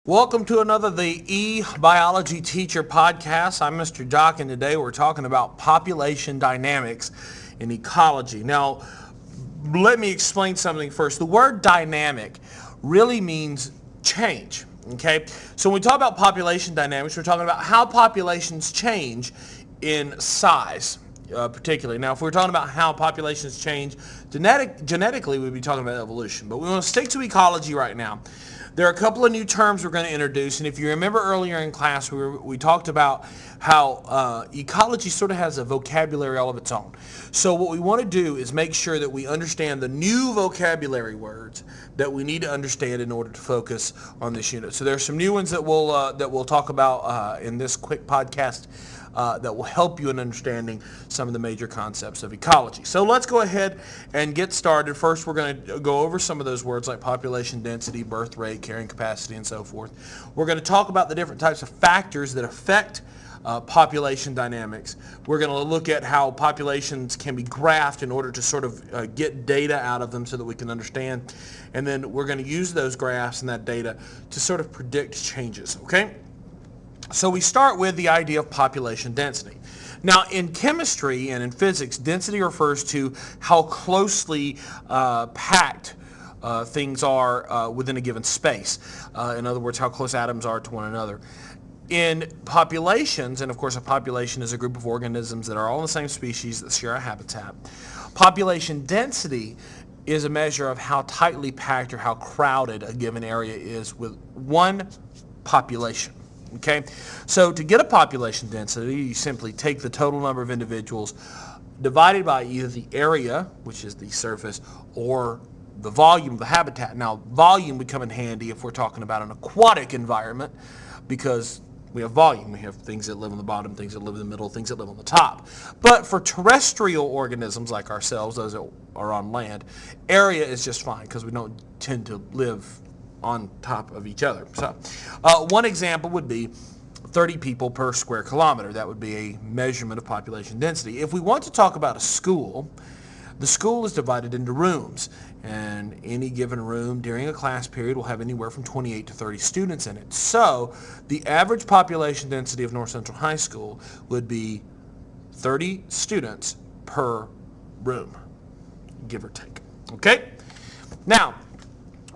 Welcome to another the eBiology Teacher Podcast. I'm Mr. Jock, and today we're talking about population dynamics in ecology. Now, let me explain something first. The word dynamic really means change. Okay, so when we talk about population dynamics, we're talking about how populations change in size. Particularly. Now, if we're talking about how populations change genetically, we'd be talking about evolution. But we want to stick to ecology right now. There are a couple of new terms we're going to introduce, and if you remember earlier in class, we talked about how ecology sort of has a vocabulary all of its own. So what we want to do is make sure that we understand the new vocabulary words that we need to understand in order to focus on this unit. So there are some new ones that we'll talk about in this quick podcast that will help you in understanding some of the major concepts of ecology. So let's go ahead and get started. First, we're going to go over some of those words like population density, birth rate, carrying capacity, and so forth. We're going to talk about the different types of factors that affect population dynamics. We're going to look at how populations can be graphed in order to sort of get data out of them so that we can understand. And then we're going to use those graphs and that data to sort of predict changes, okay? So we start with the idea of population density. Now, in chemistry and in physics, density refers to how closely packed things are within a given space. In other words, how close atoms are to one another. In populations, and of course a population is a group of organisms that are all in the same species that share a habitat, population density is a measure of how tightly packed or how crowded a given area is with one population. Okay, so to get a population density, you simply take the total number of individuals divided by either the area, which is the surface, or the volume of the habitat. Now, volume would come in handy if we're talking about an aquatic environment because we have volume. We have things that live on the bottom, things that live in the middle, things that live on the top. But for terrestrial organisms like ourselves, those that are on land, area is just fine because we don't tend to live on top of each other. So one example would be 30 people per square kilometer. That would be a measurement of population density. If we want to talk about a school, the school is divided into rooms, and any given room during a class period will have anywhere from 28 to 30 students in it. So the average population density of North Central High School would be 30 students per room, give or take. Okay? Now,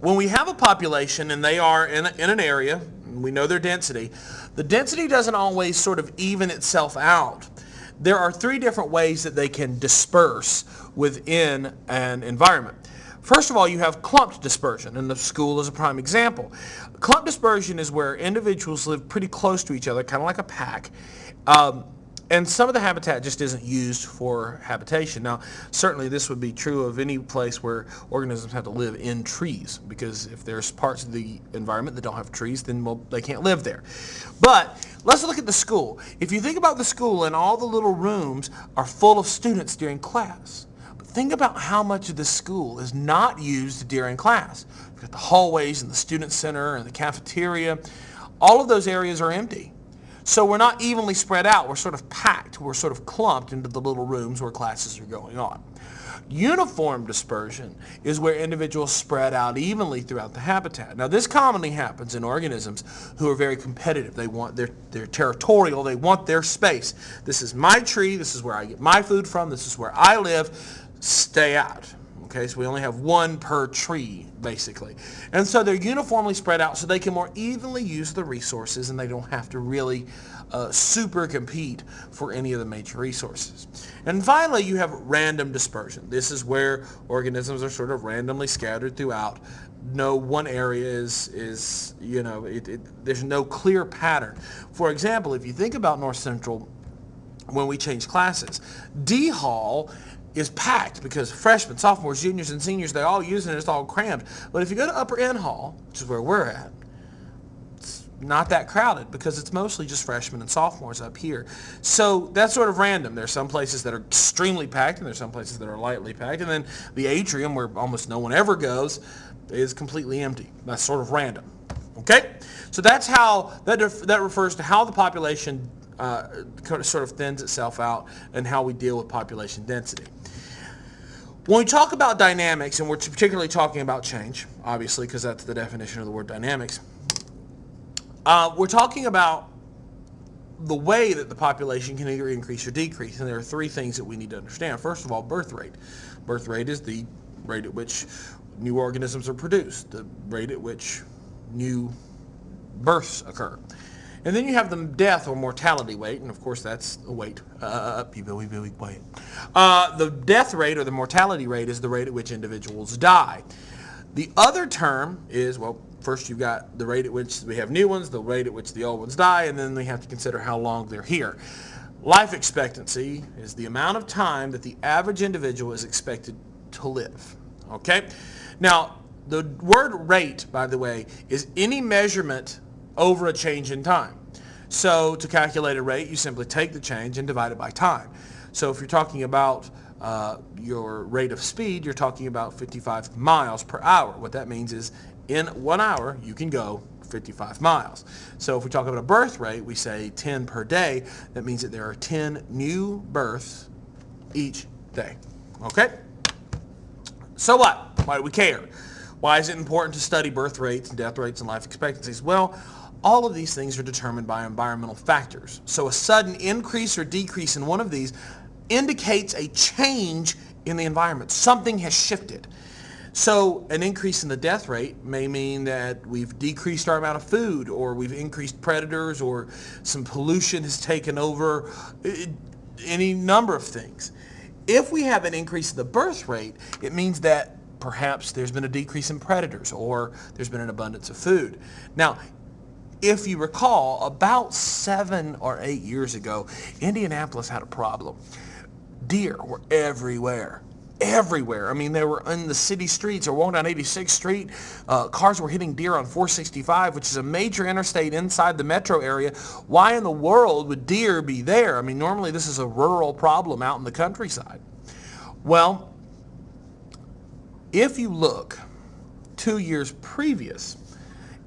when we have a population and they are in an area, we know their density, the density doesn't always sort of even itself out. There are three different ways that they can disperse within an environment. First of all, you have clumped dispersion, and the school is a prime example. Clumped dispersion is where individuals live pretty close to each other, kind of like a pack. And some of the habitat just isn't used for habitation. Now, certainly this would be true of any place where organisms have to live in trees, because if there's parts of the environment that don't have trees, then they can't live there. But let's look at the school. If you think about the school and all the little rooms are full of students during class, but think about how much of the school is not used during class. You've got the hallways and the student center and the cafeteria. All of those areas are empty. So we're not evenly spread out. We're sort of packed. We're sort of clumped into the little rooms where classes are going on. Uniform dispersion is where individuals spread out evenly throughout the habitat. Now, this commonly happens in organisms who are very competitive. They're territorial. They want their space. This is my tree. This is where I get my food from. This is where I live. Stay out. Okay, so we only have one per tree, basically. And so they're uniformly spread out so they can more evenly use the resources and they don't have to really super compete for any of the major resources. And finally, you have random dispersion. This is where organisms are sort of randomly scattered throughout. No one area is there's no clear pattern. For example, if you think about North Central, when we change classes, D Hall is packed because freshmen, sophomores, juniors, and seniors, they're all using it. It's all crammed. But if you go to Upper N Hall, which is where we're at, it's not that crowded because it's mostly just freshmen and sophomores up here. So that's sort of random. There's some places that are extremely packed, and there's some places that are lightly packed. And then the atrium, where almost no one ever goes, is completely empty. That's sort of random. Okay? So that's how, that refers to how the population sort of thins itself out and how we deal with population density. When we talk about dynamics, and we're particularly talking about change, obviously, because that's the definition of the word dynamics, We're talking about the way that the population can either increase or decrease, and there are three things that we need to understand. First of all, birth rate. Birth rate is the rate at which new organisms are produced, the rate at which new births occur. And then you have the death or mortality rate, and of course that's the weight. The death rate or the mortality rate is the rate at which individuals die. The other term is, well, first you've got the rate at which we have new ones, the rate at which the old ones die, and then we have to consider how long they're here. Life expectancy is the amount of time that the average individual is expected to live. Okay? Now, the word rate, by the way, is any measurement over a change in time. So to calculate a rate, you simply take the change and divide it by time. So if you're talking about your rate of speed, you're talking about 55 miles per hour. What that means is in 1 hour, you can go 55 miles. So if we talk about a birth rate, we say 10 per day. That means that there are 10 new births each day. Okay? So what? Why do we care? Why is it important to study birth rates and death rates and life expectancies? Well, all of these things are determined by environmental factors. So a sudden increase or decrease in one of these indicates a change in the environment. Something has shifted. So an increase in the death rate may mean that we've decreased our amount of food, or we've increased predators, or some pollution has taken over, any number of things. If we have an increase in the birth rate, it means that perhaps there's been a decrease in predators, or there's been an abundance of food. Now, if you recall, about 7 or 8 years ago, Indianapolis had a problem. Deer were everywhere. Everywhere. I mean, they were in the city streets or walking down 86th Street. Cars were hitting deer on 465, which is a major interstate inside the metro area. Why in the world would deer be there? I mean, normally this is a rural problem out in the countryside. Well, if you look 2 years previous,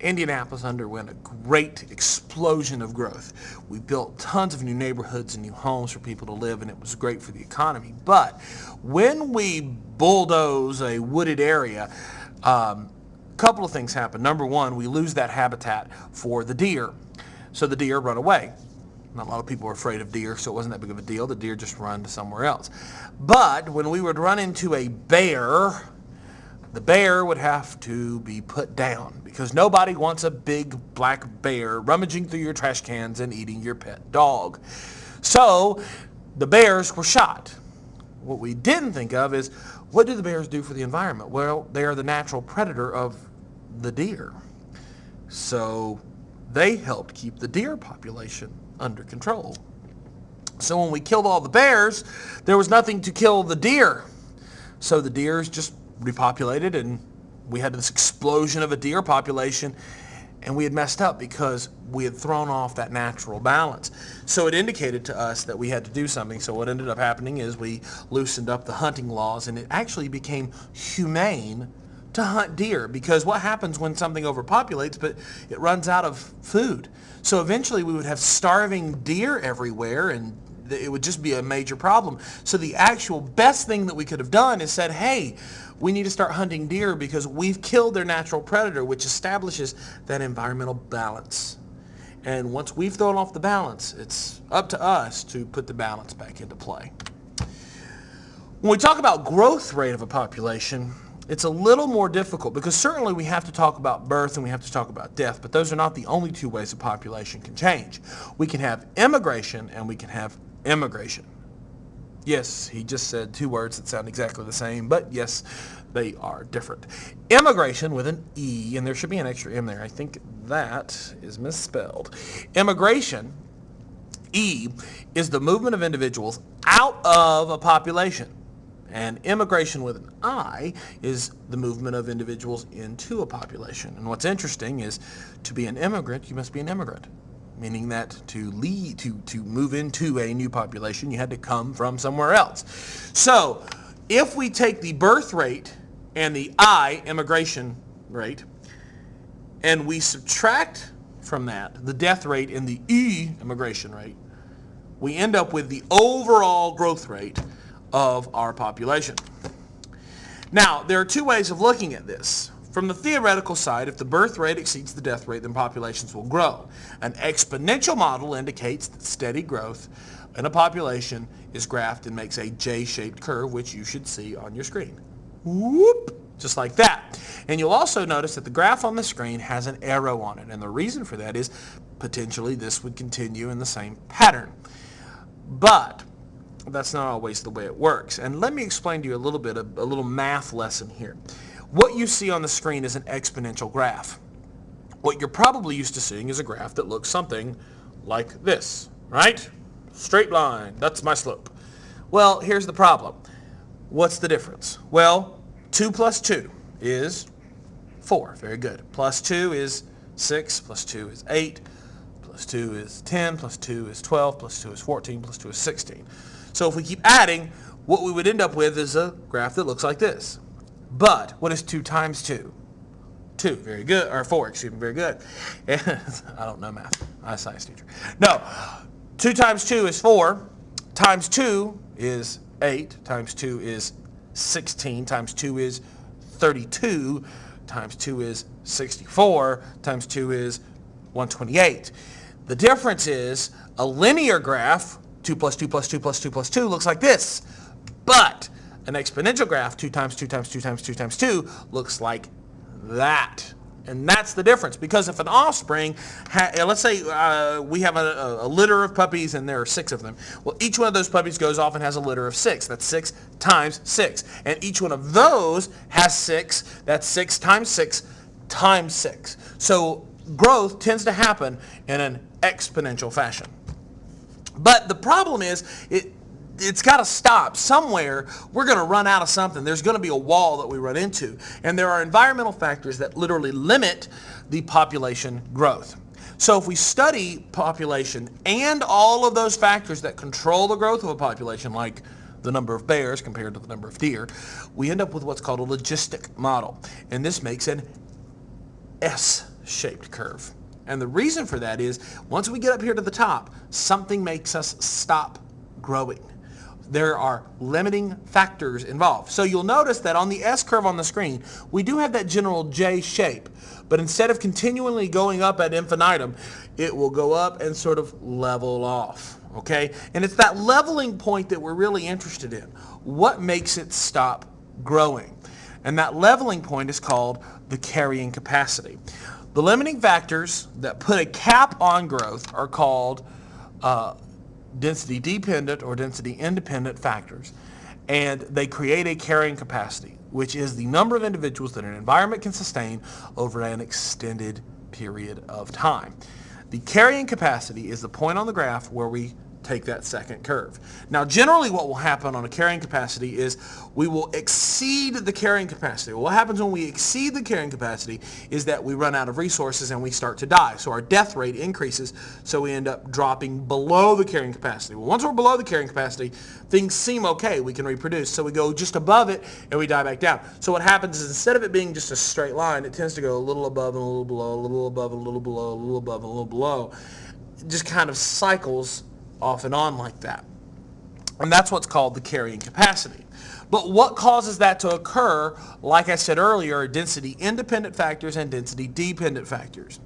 Indianapolis underwent a great explosion of growth. We built tons of new neighborhoods and new homes for people to live, and it was great for the economy. But when we bulldoze a wooded area, a couple of things happen. Number one, we lose that habitat for the deer. So the deer run away. Not a lot of people are afraid of deer, so it wasn't that big of a deal. The deer just run to somewhere else. But when we would run into a bear, the bear would have to be put down, because nobody wants a big black bear rummaging through your trash cans and eating your pet dog. So the bears were shot. What we didn't think of is, what do the bears do for the environment? Well, they are the natural predator of the deer. So they helped keep the deer population under control. So when we killed all the bears, there was nothing to kill the deer. So the deers just repopulated, and we had this explosion of a deer population, and we had messed up because we had thrown off that natural balance. So it indicated to us that we had to do something. So what ended up happening is we loosened up the hunting laws, and it actually became humane to hunt deer, because what happens when something overpopulates, but it runs out of food? So eventually we would have starving deer everywhere, and it would just be a major problem. So the actual best thing that we could have done is said, hey, we need to start hunting deer because we've killed their natural predator, which establishes that environmental balance. And once we've thrown off the balance, it's up to us to put the balance back into play. When we talk about growth rate of a population, it's a little more difficult, because certainly we have to talk about birth and we have to talk about death, but those are not the only two ways a population can change. We can have immigration and we can have immigration. Yes, he just said two words that sound exactly the same, but yes, they are different. Immigration with an E, and there should be an extra M there. I think that is misspelled. Immigration, E, is the movement of individuals out of a population. And immigration with an I is the movement of individuals into a population. And what's interesting is, to be an immigrant, you must be an immigrant. Meaning that to move into a new population, you had to come from somewhere else. So if we take the birth rate and the I, immigration rate, and we subtract from that the death rate and the E, immigration rate, we end up with the overall growth rate of our population. Now, there are two ways of looking at this. from the theoretical side, if the birth rate exceeds the death rate, then populations will grow. An exponential model indicates that steady growth in a population is graphed and makes a J-shaped curve, which you should see on your screen. Whoop! Just like that. And you'll also notice that the graph on the screen has an arrow on it. And the reason for that is potentially this would continue in the same pattern. But that's not always the way it works. And let me explain to you a little math lesson here. What you see on the screen is an exponential graph. What you're probably used to seeing is a graph that looks something like this, right? Straight line, that's my slope. Well, here's the problem. What's the difference? Well, 2 plus 2 is 4. Very good. Plus 2 is 6, plus 2 is 8, plus 2 is 10, plus 2 is 12, plus 2 is 14, plus 2 is 16. So if we keep adding, what we would end up with is a graph that looks like this. But what is 2 times 2? 2. Very good. Or 4, excuse me. Very good. I don't know math. I'm a science teacher. No. 2 times 2 is 4. Times 2 is 8. Times 2 is 16. Times 2 is 32. Times 2 is 64. Times 2 is 128. The difference is a linear graph, 2 plus 2 plus 2 plus 2 plus 2, looks like this. But an exponential graph, 2 times 2 times 2 times 2 times 2, looks like that. And that's the difference. Because if an offspring, let's say we have a litter of puppies and there are 6 of them. Well, each one of those puppies goes off and has a litter of 6. That's 6 times 6. And each one of those has 6. That's 6 times 6 times 6. So growth tends to happen in an exponential fashion. But the problem is, it's got to stop. Somewhere we're going to run out of something. There's going to be a wall that we run into. And there are environmental factors that literally limit the population growth. So if we study population and all of those factors that control the growth of a population, like the number of bears compared to the number of deer, we end up with what's called a logistic model. And this makes an S-shaped curve. And the reason for that is, once we get up here to the top, something makes us stop growing. There are limiting factors involved. So you'll notice that on the S curve on the screen, we do have that general J shape. But instead of continually going up ad infinitum, it will go up and sort of level off. Okay? And it's that leveling point that we're really interested in. What makes it stop growing? And that leveling point is called the carrying capacity. The limiting factors that put a cap on growth are called density dependent or density independent factors, and they create a carrying capacity, which is the number of individuals that an environment can sustain over an extended period of time. The carrying capacity is the point on the graph where we take that second curve. Now, generally what will happen on a carrying capacity is we will exceed the carrying capacity. What happens when we exceed the carrying capacity is that we run out of resources and we start to die. So our death rate increases, so we end up dropping below the carrying capacity. Well, once we're below the carrying capacity, things seem okay. We can reproduce. So we go just above it and we die back down. So what happens is, instead of it being just a straight line, it tends to go a little above and a little below, a little above and a little below, a little above and a little below. It just kind of cycles off and on like that. And that's what's called the carrying capacity. But what causes that to occur, like I said earlier, are density independent factors and density dependent factors.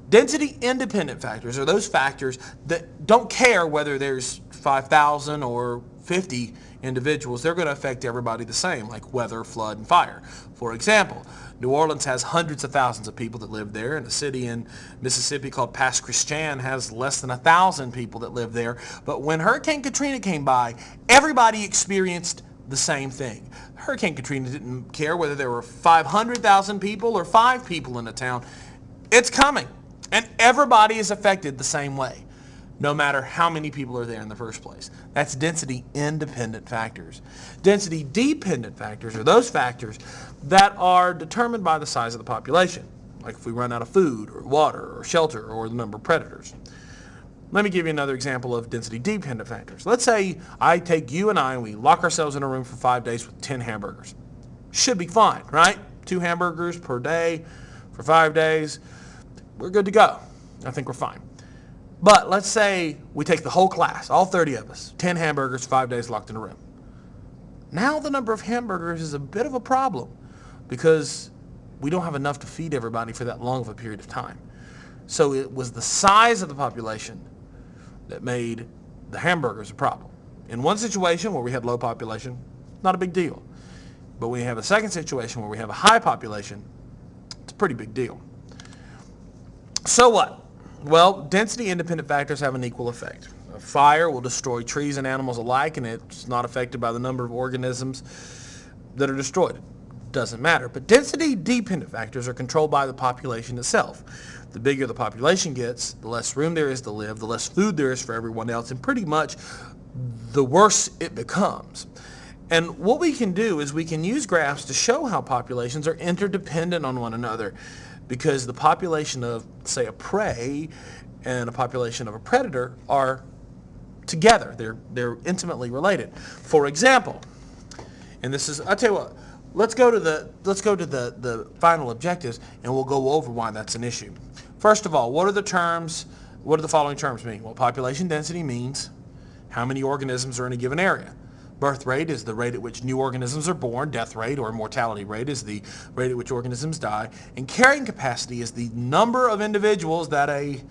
Density independent factors are those factors that don't care whether there's 5,000 or 50 individuals. They're going to affect everybody the same, like weather, flood, and fire. For example, New Orleans has hundreds of thousands of people that live there, and a city in Mississippi called Pass Christian has less than 1,000 people that live there. But when Hurricane Katrina came by, everybody experienced the same thing. Hurricane Katrina didn't care whether there were 500,000 people or 5 people in a town. It's coming, and everybody is affected the same way, no matter how many people are there in the first place. That's density independent factors. Density dependent factors are those factors that are determined by the size of the population, like if we run out of food or water or shelter or the number of predators. Let me give you another example of density dependent factors. Let's say I take you and I and we lock ourselves in a room for 5 days with 10 hamburgers. Should be fine, right? 2 hamburgers per day for 5 days. We're good to go. I think we're fine. But let's say we take the whole class, all 30 of us, 10 hamburgers, 5 days locked in a room. Now the number of hamburgers is a bit of a problem, because we don't have enough to feed everybody for that long of a period of time. So it was the size of the population that made the hamburgers a problem. In one situation where we had low population, not a big deal. But when we have a second situation where we have a high population, it's a pretty big deal. So what? Well, density-independent factors have an equal effect. A fire will destroy trees and animals alike, and it's not affected by the number of organisms that are destroyed. Doesn't matter. But density-dependent factors are controlled by the population itself. The bigger the population gets, the less room there is to live, the less food there is for everyone else, and pretty much the worse it becomes. And what we can do is we can use graphs to show how populations are interdependent on one another, because the population of, say, a prey and a population of a predator are together. They're intimately related. For example, and this is, I'll tell you what, let's go to the final objectives, and we'll go over why that's an issue. First of all, what do the following terms mean? Well, population density means how many organisms are in a given area. Birth rate is the rate at which new organisms are born. Death rate or mortality rate is the rate at which organisms die. And carrying capacity is the number of individuals that a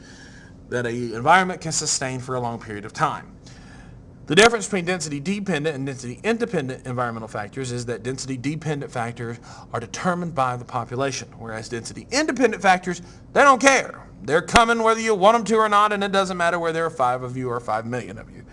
environment can sustain for a long period of time. The difference between density-dependent and density-independent environmental factors is that density-dependent factors are determined by the population, whereas density-independent factors, they don't care. They're coming whether you want them to or not, and it doesn't matter whether there are 5 of you or 5 million of you.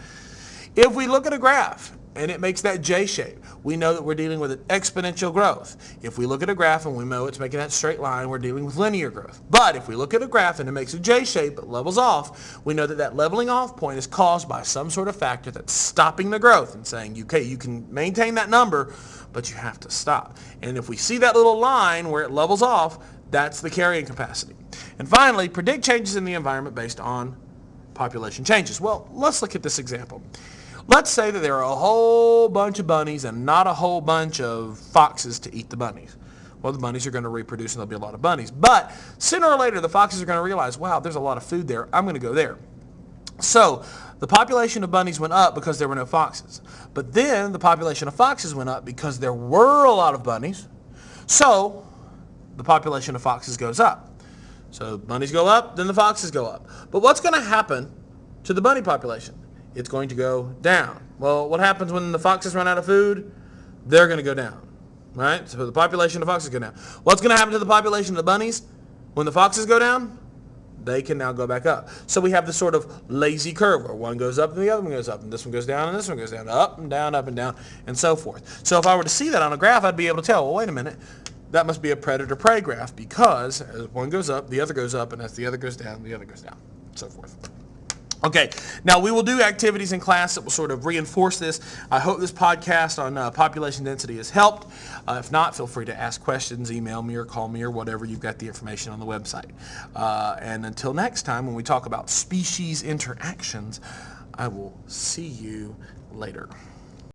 If we look at a graph, and it makes that J shape, we know that we're dealing with an exponential growth. If we look at a graph and we know it's making that straight line, we're dealing with linear growth. But if we look at a graph and it makes a J shape but levels off, we know that that leveling off point is caused by some sort of factor that's stopping the growth and saying, okay, you can maintain that number, but you have to stop. And if we see that little line where it levels off, that's the carrying capacity. And finally, predict changes in the environment based on population changes. Well, let's look at this example. Let's say that there are a whole bunch of bunnies and not a whole bunch of foxes to eat the bunnies. Well, the bunnies are going to reproduce and there'll be a lot of bunnies. But sooner or later, the foxes are going to realize, wow, there's a lot of food there. I'm going to go there. So the population of bunnies went up because there were no foxes. But then the population of foxes went up because there were a lot of bunnies. So the population of foxes goes up. So bunnies go up, then the foxes go up. But what's going to happen to the bunny population? It's going to go down. Well, what happens when the foxes run out of food? They're going to go down, right? So the population of foxes go down. What's going to happen to the population of the bunnies? When the foxes go down, they can now go back up. So we have this sort of lazy curve where one goes up and the other one goes up, and this one goes down and this one goes down, up and down, and so forth. So if I were to see that on a graph, I'd be able to tell, well, wait a minute, that must be a predator-prey graph, because as one goes up, the other goes up, and as the other goes down, the other goes down, and so forth. Okay, now we will do activities in class that will sort of reinforce this. I hope this podcast on population density has helped. If not, feel free to ask questions, email me or call me or whatever. You've got the information on the website. And until next time, when we talk about species interactions, I will see you later.